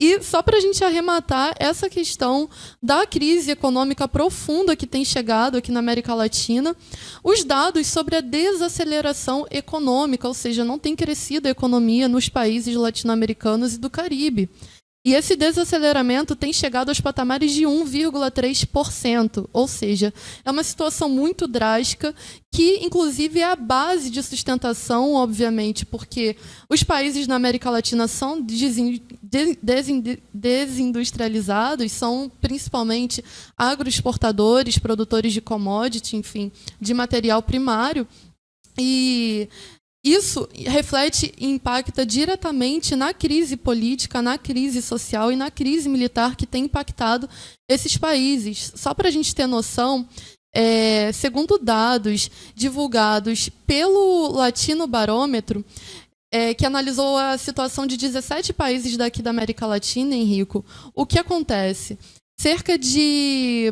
E só para a gente arrematar essa questão da crise econômica profunda que tem chegado aqui na América Latina, os dados sobre a desaceleração econômica, ou seja, não tem crescido a economia nos países latino-americanos e do Caribe. E esse desaceleramento tem chegado aos patamares de 1,3%, ou seja, é uma situação muito drástica que, inclusive, é a base de sustentação, obviamente, porque os países na América Latina são desindustrializados, são principalmente agroexportadores, produtores de commodity, enfim, de material primário, e isso reflete e impacta diretamente na crise política, na crise social e na crise militar que tem impactado esses países. Só para a gente ter noção, segundo dados divulgados pelo Latino Barômetro, que analisou a situação de 17 países daqui da América Latina, Henrico, o que acontece? Cerca de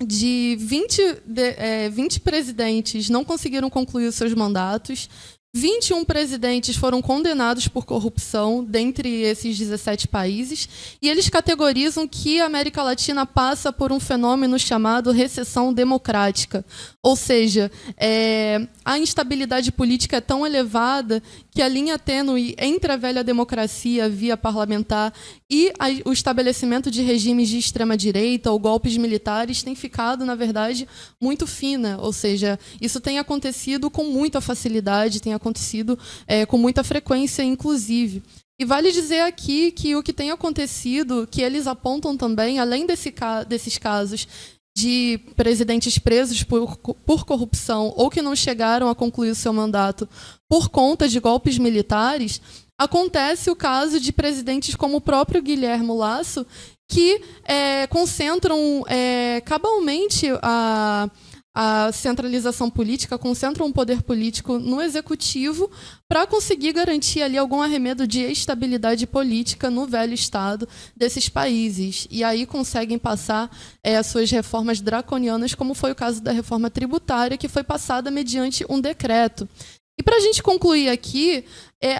20 presidentes não conseguiram concluir os seus mandatos, 21 presidentes foram condenados por corrupção dentre esses 17 países, e eles categorizam que a América Latina passa por um fenômeno chamado recessão democrática. Ou seja, a instabilidade política é tão elevada que a linha tênue entre a velha democracia via parlamentar e o estabelecimento de regimes de extrema-direita ou golpes militares tem ficado, na verdade, muito fina. Ou seja, isso tem acontecido com muita facilidade, tem acontecido com muita frequência, inclusive. E vale dizer aqui que o que tem acontecido, que eles apontam também, além desses casos de presidentes presos por corrupção ou que não chegaram a concluir o seu mandato por conta de golpes militares, acontece o caso de presidentes como o próprio Guilherme Lasso, que concentram cabalmente a centralização política, concentram o poder político no executivo para conseguir garantir ali algum arremedo de estabilidade política no velho Estado desses países. E aí conseguem passar as suas reformas draconianas, como foi o caso da reforma tributária, que foi passada mediante um decreto. E para a gente concluir aqui,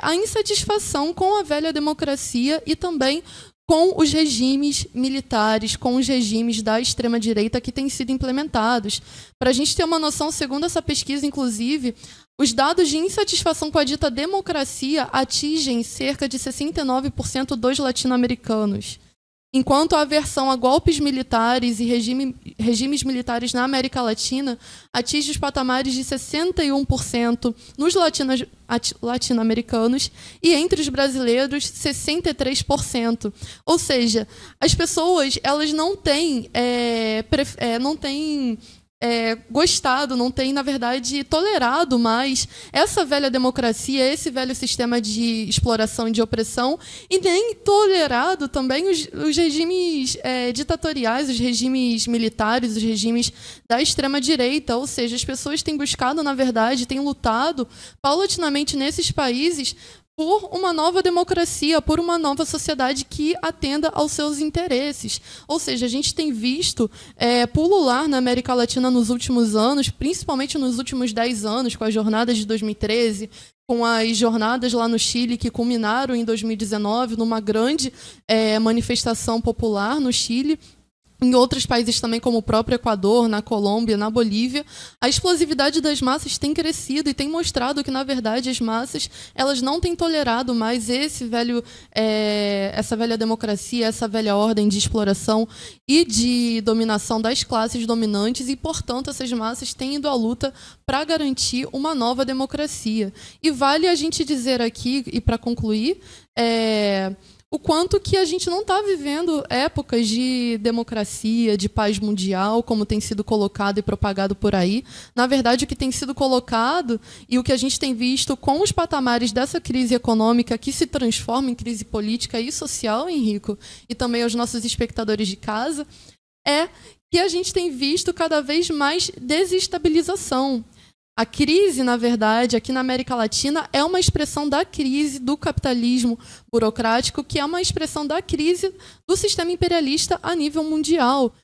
a insatisfação com a velha democracia e também com os regimes militares, com os regimes da extrema-direita que têm sido implementados. Para a gente ter uma noção, segundo essa pesquisa, inclusive, os dados de insatisfação com a dita democracia atingem cerca de 69% dos latino-americanos, enquanto a aversão a golpes militares e regimes militares na América Latina atinge os patamares de 61% nos latino-americanos e entre os brasileiros 63%. Ou seja, as pessoas elas não têm gostado, não têm, na verdade, tolerado mais essa velha democracia, esse velho sistema de exploração e de opressão, e nem tolerado também os regimes ditatoriais, os regimes militares, os regimes da extrema-direita. Ou seja, as pessoas têm buscado, na verdade, têm lutado paulatinamente nesses países por uma nova democracia, por uma nova sociedade que atenda aos seus interesses. Ou seja, a gente tem visto pulular na América Latina nos últimos anos, principalmente nos últimos 10 anos, com as jornadas de 2013, com as jornadas lá no Chile, que culminaram em 2019, numa grande manifestação popular no Chile. Em outros países também, como o próprio Equador, na Colômbia, na Bolívia, a explosividade das massas tem crescido e tem mostrado que, na verdade, as massas elas não têm tolerado mais essa velha democracia, essa velha ordem de exploração e de dominação das classes dominantes e, portanto, essas massas têm ido à luta para garantir uma nova democracia. E vale a gente dizer aqui, e para concluir, o quanto que a gente não está vivendo épocas de democracia, de paz mundial, como tem sido colocado e propagado por aí. Na verdade, o que tem sido colocado e o que a gente tem visto com os patamares dessa crise econômica que se transforma em crise política e social, Henrico, e também aos nossos espectadores de casa, é que a gente tem visto cada vez mais desestabilização. A crise, na verdade, aqui na América Latina, é uma expressão da crise do capitalismo burocrático, que é uma expressão da crise do sistema imperialista a nível mundial.